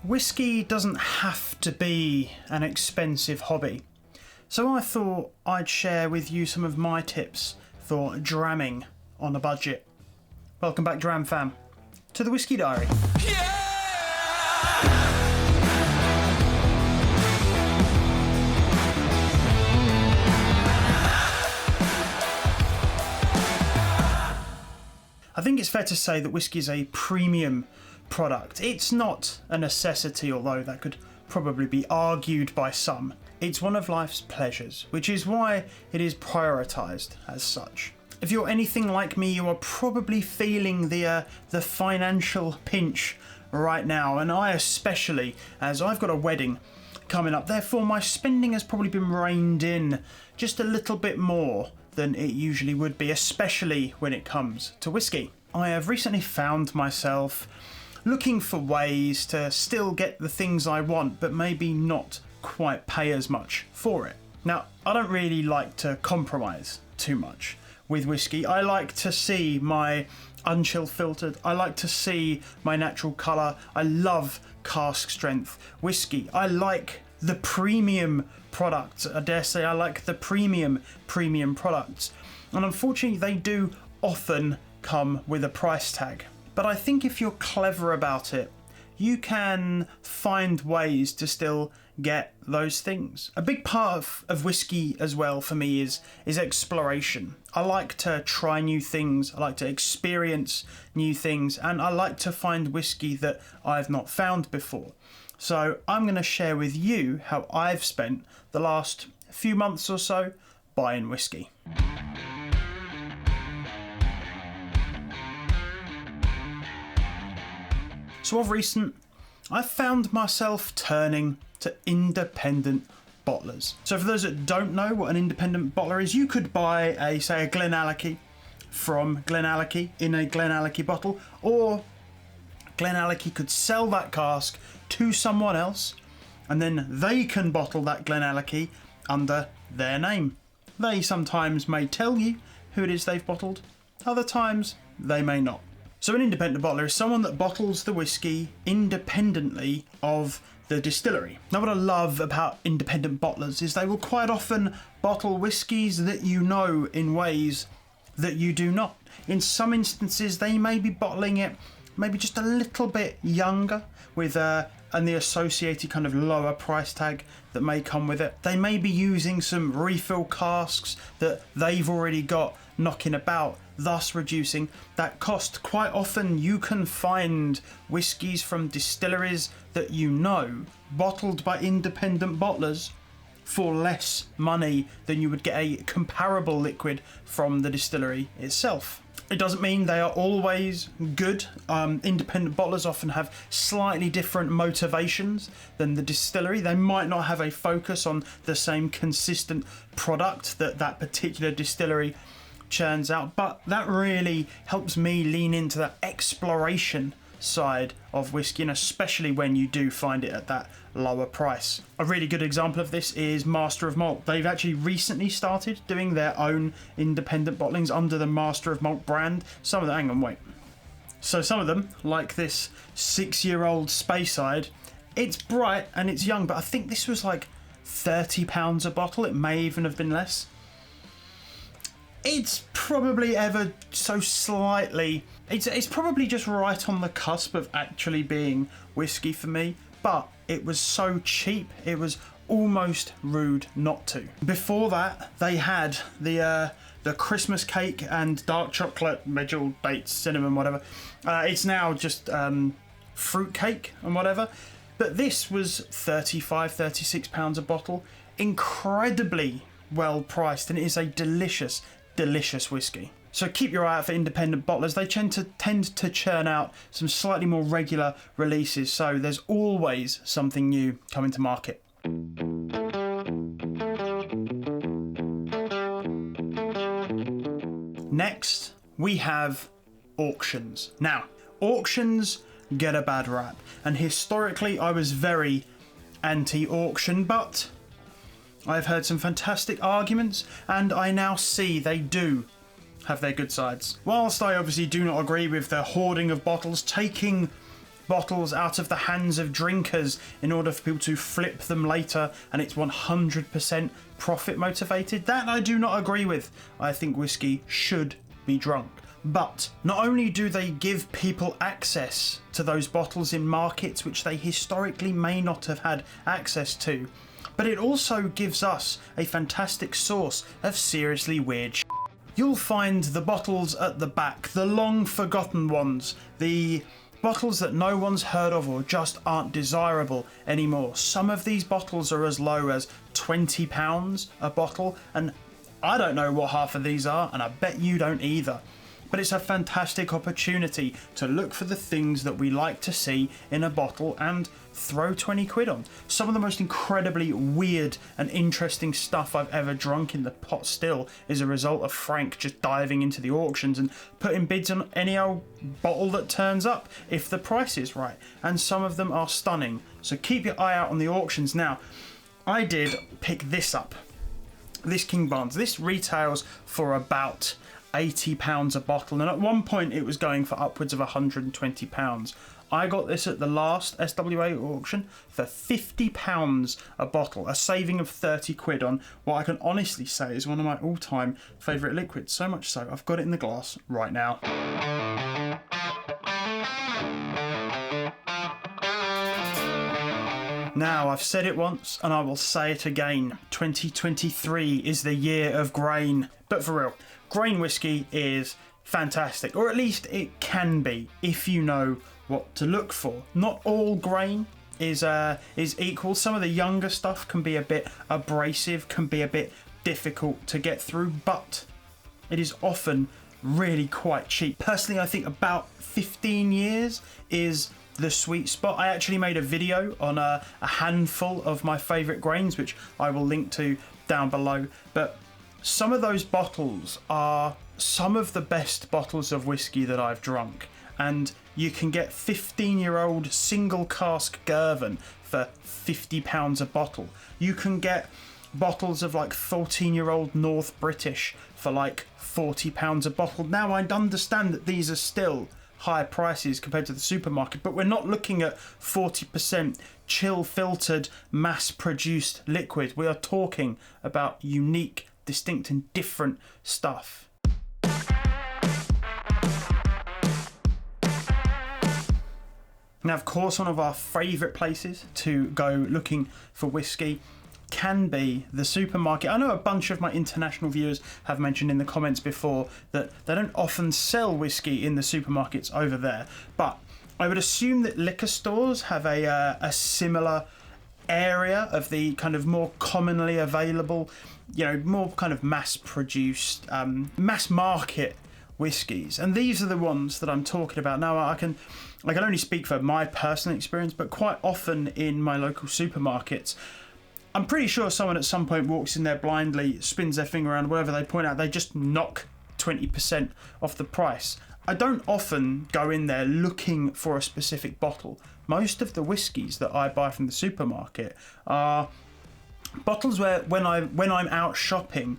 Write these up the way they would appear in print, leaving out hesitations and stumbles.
Whiskey doesn't have to be an expensive hobby, so I thought I'd share with you some of my tips for dramming on a budget. Welcome back, Dram fam, to the Whisky Diary. Yeah! I think it's fair to say that whiskey is a premium product. It's not a necessity, although that could probably be argued by some. It's one of life's pleasures, which is why it is prioritised as such. If you're anything like me, you are probably feeling the financial pinch right now, and I especially, as I've got a wedding coming up. Therefore, my spending has probably been reined in just a little bit more than it usually would be, especially when it comes to whiskey. I have recently found myself looking for ways to still get the things I want, but maybe not quite pay as much for it. Now, I don't really like to compromise too much with whiskey. I like to see my unchill filtered. I like to see my natural colour. I love cask strength whiskey. I like the premium products. I dare say I like the premium products. And unfortunately, they do often come with a price tag. But I think if you're clever about it, you can find ways to still get those things. A big part of whiskey as well for me is exploration. I like to try new things, I like to experience new things, and I like to find whiskey that I've not found before. So I'm going to share with you how I've spent the last few months or so buying whiskey. So of recent, I've found myself turning to independent bottlers. So for those that don't know what an independent bottler is, you could buy a Glenallachie from Glenallachie in a Glenallachie bottle, or Glenallachie could sell that cask to someone else, and then they can bottle that Glenallachie under their name. They sometimes may tell you who it is they've bottled, other times they may not. So an independent bottler is someone that bottles the whiskey independently of the distillery. Now, what I love about independent bottlers is they will quite often bottle whiskies that you know in ways that you do not. In some instances, they may be bottling it maybe just a little bit younger with and the associated kind of lower price tag that may come with it. They may be using some refill casks that they've already got knocking about, thus reducing that cost. Quite often you can find whiskies from distilleries that you know bottled by independent bottlers for less money than you would get a comparable liquid from the distillery itself. It doesn't mean they are always good. Independent bottlers often have slightly different motivations than the distillery. They might not have a focus on the same consistent product that particular distillery churns out, but that really helps me lean into that exploration side of whiskey, and especially when you do find it at that lower price. A really good example of this is Master of Malt. They've actually recently started doing their own independent bottlings under the Master of Malt brand. Some of them, like this 6-year-old Speyside, it's bright and it's young, but I think this was like £30 a bottle. It may even have been less. It's probably ever so slightly, it's probably just right on the cusp of actually being whiskey for me, but it was so cheap, it was almost rude not to. Before that, they had the Christmas cake and dark chocolate, medjool, dates, cinnamon, whatever. It's now just fruit cake and whatever, but this was £36 a bottle, incredibly well priced, and it is a delicious whiskey. So keep your eye out for independent bottlers. They tend to churn out some slightly more regular releases, so there's always something new coming to market. Next, we have auctions. Now, auctions get a bad rap, and historically I was very anti-auction, but I've heard some fantastic arguments, and I now see they do have their good sides. Whilst I obviously do not agree with the hoarding of bottles, taking bottles out of the hands of drinkers in order for people to flip them later, and it's 100% profit motivated. That I do not agree with. I think whiskey should be drunk. But not only do they give people access to those bottles in markets which they historically may not have had access to, but it also gives us a fantastic source of seriously weird shit. You'll find the bottles at the back, the long forgotten ones, the bottles that no one's heard of or just aren't desirable anymore. Some of these bottles are as low as £20 a bottle, and I don't know what half of these are, and I bet you don't either. But it's a fantastic opportunity to look for the things that we like to see in a bottle and throw 20 quid on. Some of the most incredibly weird and interesting stuff I've ever drunk in the pot still is a result of Frank just diving into the auctions and putting bids on any old bottle that turns up if the price is right. And some of them are stunning. So keep your eye out on the auctions. Now, I did pick this up. This King Barnes. This retails for about £80 a bottle, and at one point it was going for upwards of £120. I got this at the last SWA auction for £50 a bottle, a saving of 30 quid on what I can honestly say is one of my all-time favourite liquids. So much so, I've got it in the glass right now. Now, I've said it once and I will say it again. 2023 is the year of grain. But for real, grain whiskey is fantastic, or at least it can be if you know what to look for. Not all grain is equal. Some of the younger stuff can be a bit abrasive, can be a bit difficult to get through, but it is often really quite cheap. Personally, I think about 15 years is the sweet spot. I actually made a video on a handful of my favourite grains, which I will link to down below, but some of those bottles are some of the best bottles of whiskey that I've drunk, and you can get 15-year-old single cask Girvan for £50 a bottle. You can get bottles of like 14-year-old North British for like £40 a bottle. Now, I understand that these are still higher prices compared to the supermarket, but we're not looking at 40% chill filtered mass produced liquid. We are talking about unique, distinct and different stuff. Now, of course, one of our favourite places to go looking for whiskey can be the supermarket. I know a bunch of my international viewers have mentioned in the comments before that they don't often sell whiskey in the supermarkets over there, but I would assume that liquor stores have a similar area of the kind of more commonly available, you know, more kind of mass-produced, mass market whiskies, and these are the ones that I'm talking about. Now, I can only speak for my personal experience, but quite often in my local supermarkets, I'm pretty sure someone at some point walks in there blindly, spins their finger around, whatever they point out, they just knock 20% off the price. I don't often go in there looking for a specific bottle. Most of the whiskies that I buy from the supermarket are bottles where when I'm out shopping,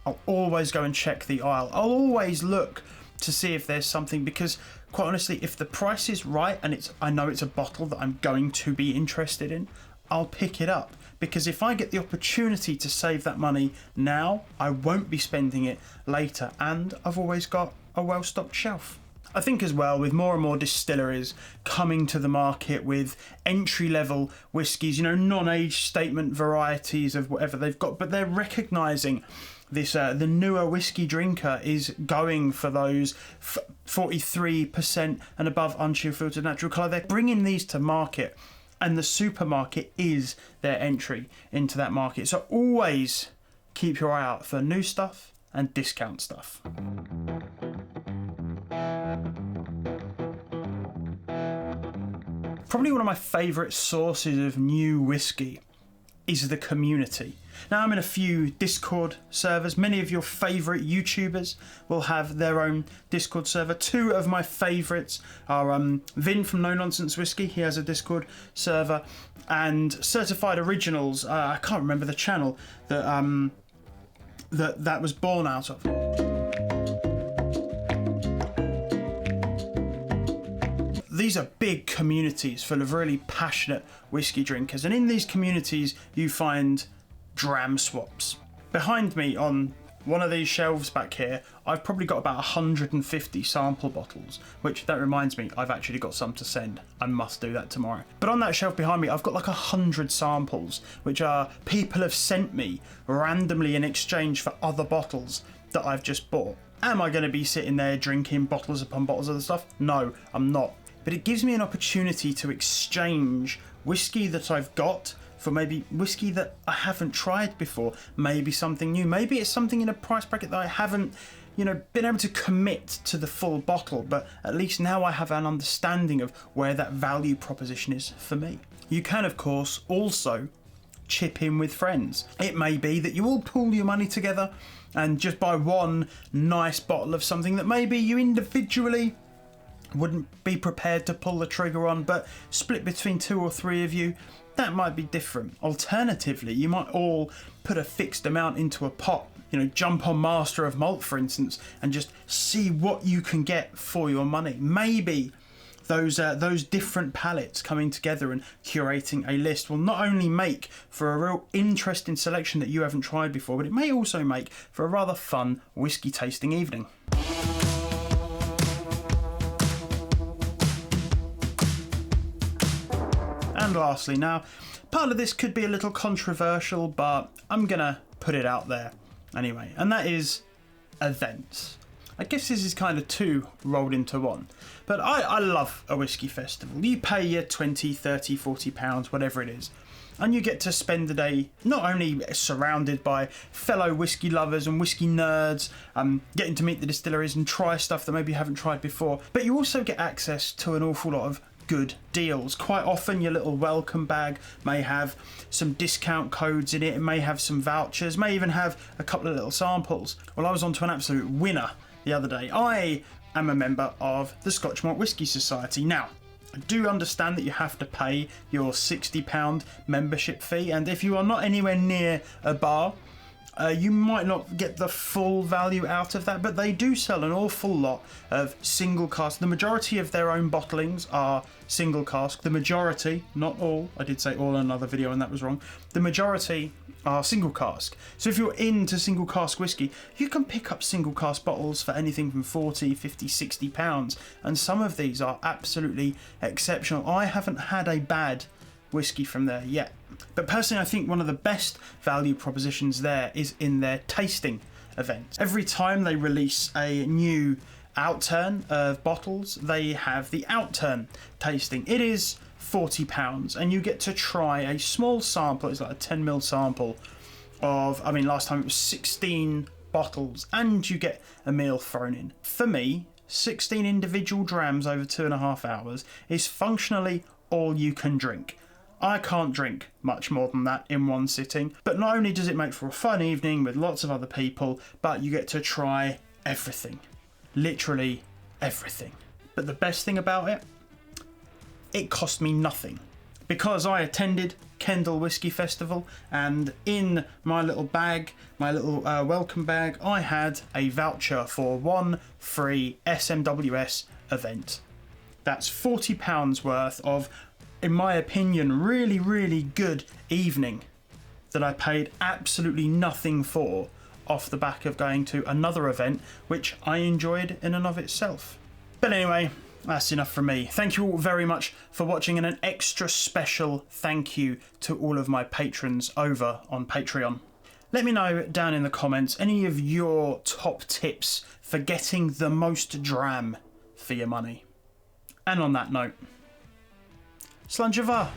I'll always go and check the aisle. I'll always look to see if there's something, because quite honestly, if the price is right and I know it's a bottle that I'm going to be interested in, I'll pick it up. Because if I get the opportunity to save that money now, I won't be spending it later, and I've always got a well-stocked shelf. I think as well, with more and more distilleries coming to the market with entry-level whiskies, you know, non-age statement varieties of whatever they've got, but they're recognising this, the newer whiskey drinker is going for those 43% and above unchill filtered natural colour. They're bringing these to market, and the supermarket is their entry into that market. So always keep your eye out for new stuff and discount stuff. Probably one of my favourite sources of new whiskey is the community. Now, I'm in a few Discord servers. Many of your favourite YouTubers will have their own Discord server. Two of my favourites are Vin from No Nonsense Whisky. He has a Discord server. And Certified Originals, I can't remember the channel that that was born out of. These are big communities full of really passionate whiskey drinkers, and in these communities you find dram swaps. Behind me on one of these shelves back here, I've probably got about 150 sample bottles, which, that reminds me, I've actually got some to send. I must do that tomorrow. But on that shelf behind me, I've got like 100 samples, which are people have sent me randomly in exchange for other bottles that I've just bought. Am I going to be sitting there drinking bottles upon bottles of the stuff? No, I'm not. But it gives me an opportunity to exchange whiskey that I've got for maybe whiskey that I haven't tried before, maybe something new, maybe it's something in a price bracket that I haven't, been able to commit to the full bottle, but at least now I have an understanding of where that value proposition is for me. You can, of course, also chip in with friends. It may be that you all pool your money together and just buy one nice bottle of something that maybe you individually wouldn't be prepared to pull the trigger on, but split between 2 or 3 of you, that might be different. Alternatively, you might all put a fixed amount into a pot, jump on Master of Malt, for instance, and just see what you can get for your money. Maybe those different palates coming together and curating a list will not only make for a real interesting selection that you haven't tried before, but it may also make for a rather fun whiskey tasting evening. And lastly, now, part of this could be a little controversial, but I'm gonna put it out there anyway, and that is events. I guess this is kind of 2 rolled into one, but I love a whiskey festival. You pay your 20, 30, 40 pounds, whatever it is, and you get to spend the day not only surrounded by fellow whiskey lovers and whiskey nerds, getting to meet the distilleries and try stuff that maybe you haven't tried before, but you also get access to an awful lot of good deals. Quite often your little welcome bag may have some discount codes in it, it may have some vouchers, may even have a couple of little samples. Well, I was onto an absolute winner the other day. I am a member of the Scotch Malt Whisky Society. Now, I do understand that you have to pay your £60 membership fee, and if you are not anywhere near a bar, you might not get the full value out of that, but they do sell an awful lot of single cask. The majority of their own bottlings are single cask. The majority, not all, I did say all in another video and that was wrong. The majority are single cask. So if you're into single cask whiskey, you can pick up single cask bottles for anything from 40, 50, 60 pounds. And some of these are absolutely exceptional. I haven't had a bad whiskey from there yet. But personally, I think one of the best value propositions there is in their tasting events. Every time they release a new outturn of bottles, they have the outturn tasting. It is £40 and you get to try a small sample. It's like a 10ml sample of, last time it was 16 bottles, and you get a meal thrown in. For me, 16 individual drams over 2.5 hours is functionally all you can drink. I can't drink much more than that in one sitting, but not only does it make for a fun evening with lots of other people, but you get to try everything. Literally everything. But the best thing about it, it cost me nothing. Because I attended Kendal Whisky Festival, and in my little bag, my little welcome bag, I had a voucher for one free SMWS event. That's £40 worth of, in my opinion, really, really good evening that I paid absolutely nothing for off the back of going to another event, which I enjoyed in and of itself. But anyway, that's enough from me. Thank you all very much for watching, and an extra special thank you to all of my patrons over on Patreon. Let me know down in the comments any of your top tips for getting the most dram for your money. And on that note, Slàinte mhath.